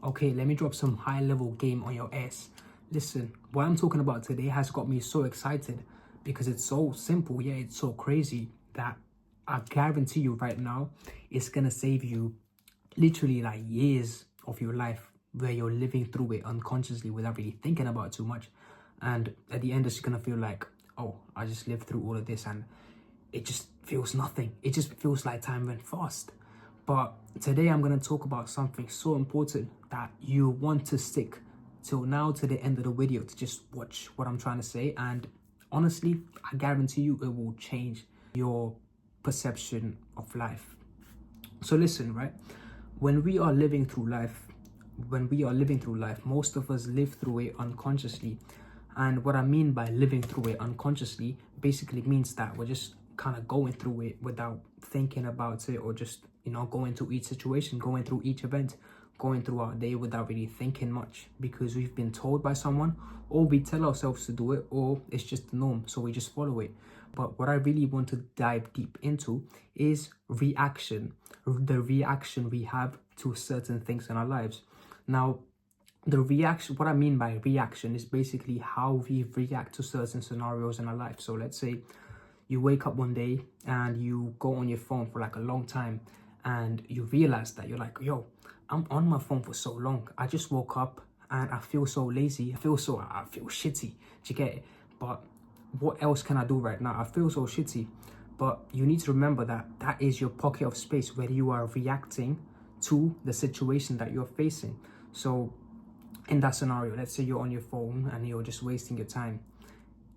Okay, let me drop some high level game on your ass. Listen, what I'm talking about today has got me so excited because it's so simple, yet it's so crazy that I guarantee you right now, it's gonna save you literally like years of your life where you're living through it unconsciously without really thinking about it too much. And at the end, it's gonna feel like, oh, I just lived through all of this and it just feels nothing. It just feels like time went fast. But today I'm going to talk about something so important that you want to stick till now to the end of the video to just watch what I'm trying to say. And honestly, I guarantee you it will change your perception of life. So listen, right? When we are living through life, most of us live through it unconsciously. And what I mean by living through it unconsciously basically means that we're just kind of going through it without thinking about it, or just, going through each situation, going through each event, going through our day without really thinking much because we've been told by someone, or we tell ourselves to do it, or it's just the norm, so we just follow it. But what I really want to dive deep into is reaction, the reaction we have to certain things in our lives. Now, the reaction, what I mean by reaction is basically how we react to certain scenarios in our life. So let's say you wake up one day and you go on your phone for like a long time and you realize that you're like, yo, I'm on my phone for so long. I just woke up and I feel so lazy. I feel shitty. Do you get it? But what else can I do right now? I feel so shitty. But you need to remember that that is your pocket of space where you are reacting to the situation that you're facing. So in that scenario, let's say you're on your phone and you're just wasting your time.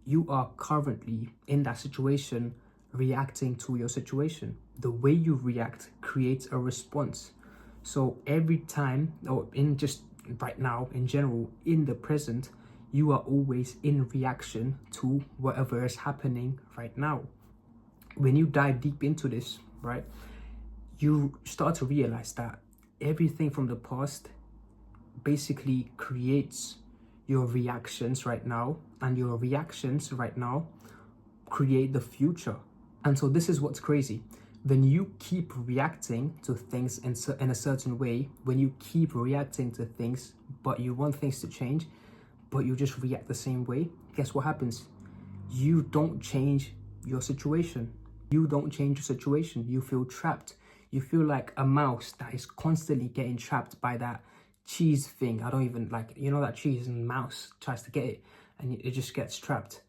You are currently in that situation reacting to your situation. The way you react creates a response. So every time, or in just right now, in general, in the present, you are always in reaction to whatever is happening right now. When you dive deep into this, right, you start to realize that everything from the past basically creates your reactions right now, and your reactions right now create the future. And so this is what's crazy. When you keep reacting to things in a certain way, when you keep reacting to things but you want things to change, but you just react the same way, guess what happens? You don't change your situation. You don't change your situation. You feel trapped. You feel like a mouse that is constantly getting trapped by that cheese thing. I don't even like, that cheese, and mouse tries to get it and it just gets trapped.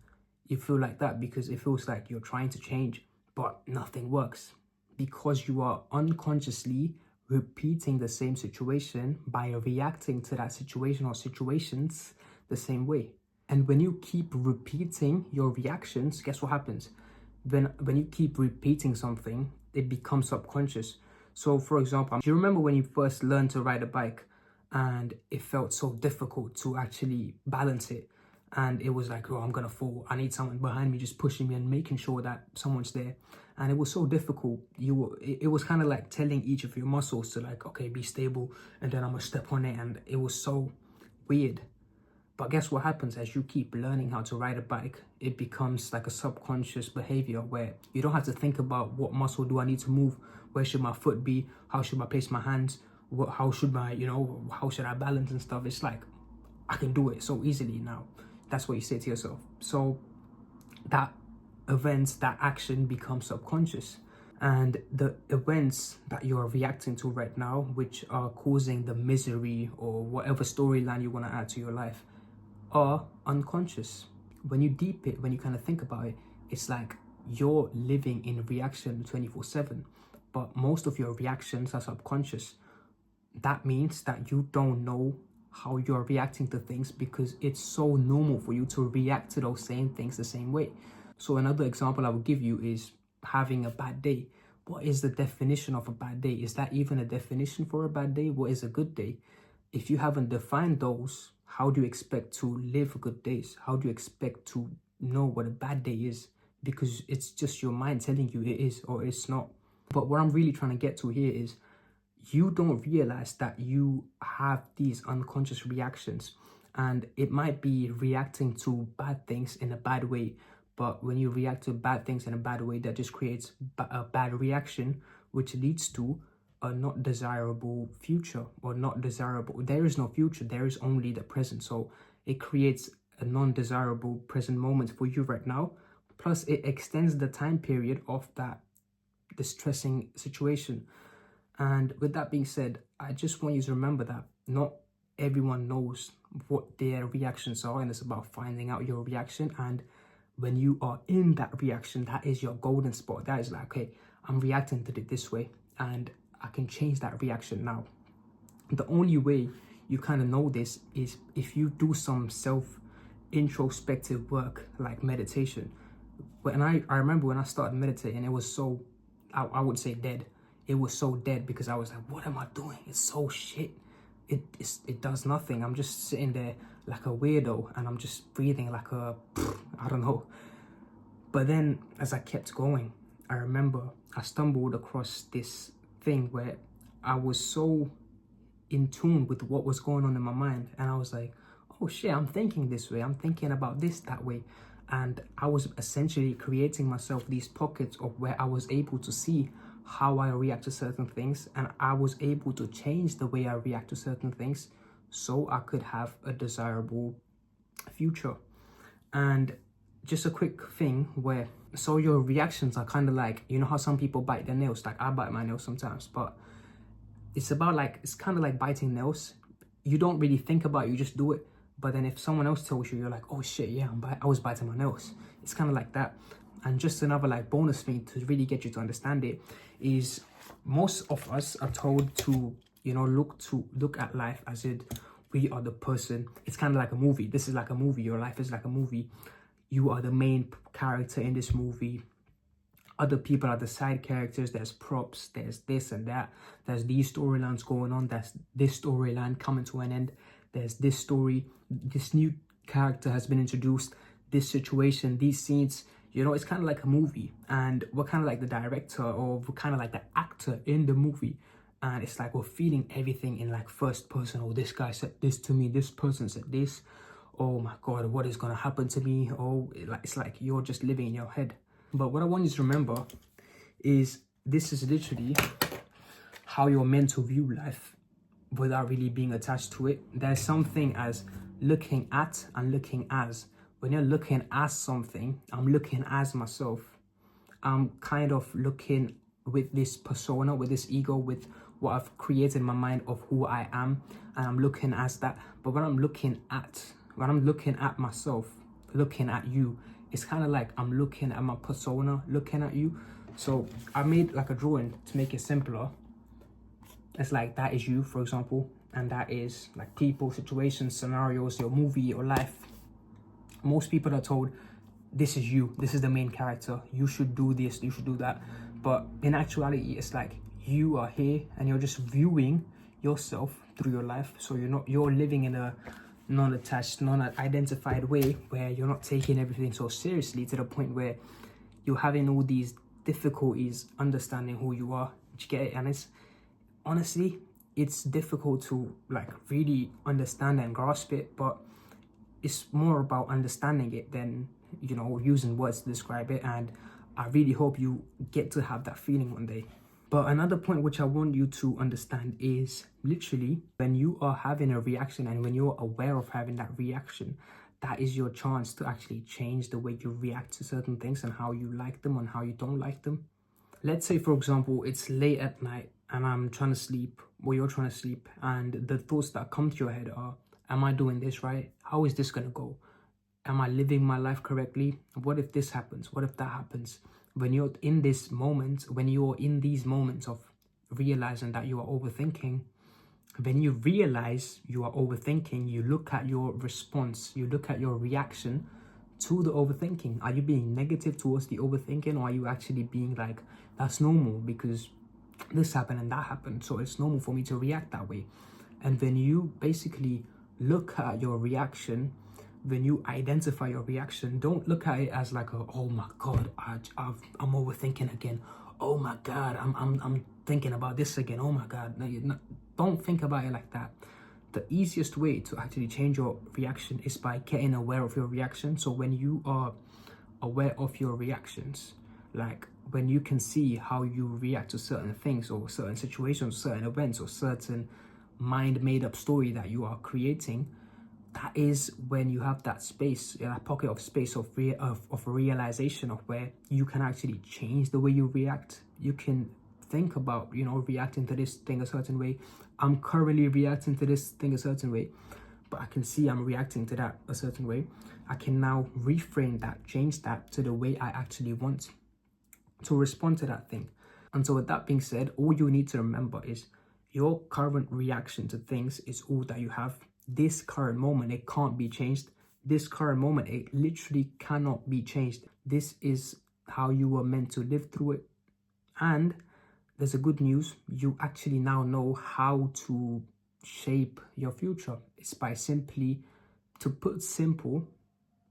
You feel like that because it feels like you're trying to change, but nothing works because you are unconsciously repeating the same situation by reacting to that situation or situations the same way. And when you keep repeating your reactions, guess what happens? When you keep repeating something, it becomes subconscious. So for example, do you remember when you first learned to ride a bike and it felt so difficult to actually balance it? And it was like, oh, I'm gonna fall. I need someone behind me just pushing me and making sure that someone's there. And it was so difficult. It was kind of like telling each of your muscles to like, okay, be stable, and then I'm gonna step on it. And it was so weird. But guess what happens as you keep learning how to ride a bike? It becomes like a subconscious behavior where you don't have to think about what muscle do I need to move, where should my foot be, how should I place my hands, how should I balance and stuff. It's like, I can do it so easily now. That's what you say to yourself. So that event, that action becomes subconscious. And the events that you're reacting to right now, which are causing the misery or whatever storyline you want to add to your life, are unconscious. When you deep it, when you kind of think about it, it's like you're living in reaction 24/7, but most of your reactions are subconscious. That means that you don't know how you're reacting to things because it's so normal for you to react to those same things the same way. So another example I would give you is having a bad day. What is the definition of a bad day? Is that even a definition for a bad day? What is a good day? If you haven't defined those, how do you expect to live good days? How do you expect to know what a bad day is? Because it's just your mind telling you it is or it's not. But what I'm really trying to get to here is you don't realize that you have these unconscious reactions, and it might be reacting to bad things in a bad way. But when you react to bad things in a bad way, that just creates a bad reaction, which leads to a not desirable future, or not desirable. There is no future, there is only the present. So it creates a non-desirable present moment for you right now. Plus, it extends the time period of that distressing situation. And with that being said, I just want you to remember that not everyone knows what their reactions are, and it's about finding out your reaction. And when you are in that reaction, that is your golden spot. That is like, okay, I'm reacting to it this way, and I can change that reaction now. The only way you kind of know this is if you do some introspective work, like meditation. When I remember when I started meditating, it was so, I would say dead. It was so dead because I was like, what am I doing? It's so shit. It does nothing. I'm just sitting there like a weirdo, and I'm just breathing like a, I don't know. But then as I kept going, I remember I stumbled across this thing where I was so in tune with what was going on in my mind, and I was like, oh shit, I'm thinking this way, I'm thinking about this that way. And I was essentially creating myself these pockets of where I was able to see how I react to certain things, and I was able to change the way I react to certain things so I could have a desirable future. And just a quick thing where, so your reactions are kind of like, you know how some people bite their nails? Like I bite my nails sometimes, but it's about like, it's kind of like biting nails. You don't really think about it, you just do it. But then if someone else tells you, you're like, oh shit, yeah, I was biting my nails. It's kind of like that. And just another like bonus thing to really get you to understand it is, most of us are told to, you know, look at life as if we are the person. It's kind of like a movie. This is like a movie. Your life is like a movie. You are the main character in this movie. Other people are the side characters. There's props, there's this and that. There's these storylines going on. There's this storyline coming to an end. There's this story. This new character has been introduced. This situation, these scenes. You know, it's kind of like a movie. And we're kind of like the director, or we're kind of like the actor in the movie. And it's like we're feeling everything in like first person. Oh, this guy said this to me. This person said this. Oh my God, what is going to happen to me? Oh, it's like you're just living in your head. But what I want you to remember is this is literally how you're meant to view life without really being attached to it. There's something as looking at and looking as. When you're looking at something, I'm looking as myself. I'm kind of looking with this persona, with this ego, with what I've created in my mind of who I am, and I'm looking as that. But when I'm looking at myself, looking at you, it's kind of like I'm looking at my persona, looking at you. So I made like a drawing to make it simpler. It's like, that is you, for example, and that is like people, situations, scenarios, your movie, your life. Most people are told, this is you, this is the main character, you should do this, you should do that. But in actuality, it's like you are here and you're just viewing yourself through your life. So you're living in a non-attached, non-identified way where you're not taking everything so seriously to the point where you're having all these difficulties understanding who you are. Do you get it? And it's honestly, it's difficult to like really understand and grasp it, but it's more about understanding it than, you know, using words to describe it. And I really hope you get to have that feeling one day. But another point which I want you to understand is literally when you are having a reaction and when you're aware of having that reaction, that is your chance to actually change the way you react to certain things and how you like them and how you don't like them. Let's say, for example, it's late at night and I'm trying to sleep, or you're trying to sleep, and the thoughts that come to your head are, am I doing this right? How is this going to go? Am I living my life correctly? What if this happens? What if that happens? When you're in this moment, when you're in these moments of realizing that you are overthinking, when you realize you are overthinking, you look at your response, you look at your reaction to the overthinking. Are you being negative towards the overthinking, or are you actually being like, that's normal because this happened and that happened, so it's normal for me to react that way? And when you basically look at your reaction, when you identify your reaction, don't look at it as like a, oh my God, I'm overthinking again. Oh my God, I'm thinking about this again. Oh my God. No, don't think about it like that. The easiest way to actually change your reaction is by getting aware of your reaction. So when you are aware of your reactions, like when you can see how you react to certain things or certain situations, certain events, or certain mind made up story that you are creating, that is when you have that space, that pocket of space of realization of where you can actually change the way you react. You can think about, reacting to this thing a certain way. I'm currently reacting to this thing a certain way, but I can see I'm reacting to that a certain way. I can now reframe that, change that to the way I actually want to respond to that thing. And so with that being said, all you need to remember is your current reaction to things is all that you have. This current moment, it can't be changed. This current moment, it literally cannot be changed. This is how you were meant to live through it. And there's a good news. You actually now know how to shape your future. It's by simply, to put simple,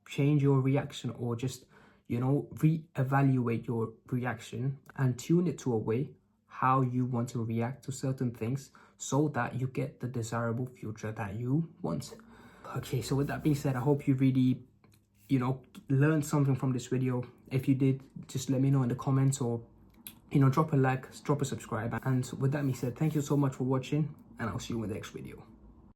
change your reaction, or just, reevaluate your reaction and tune it to a way how you want to react to certain things so that you get the desirable future that you want. Okay, so with that being said, I hope you really, learned something from this video. If you did, just let me know in the comments, or, drop a like, drop a subscribe. And with that being said, thank you so much for watching, and I'll see you in the next video.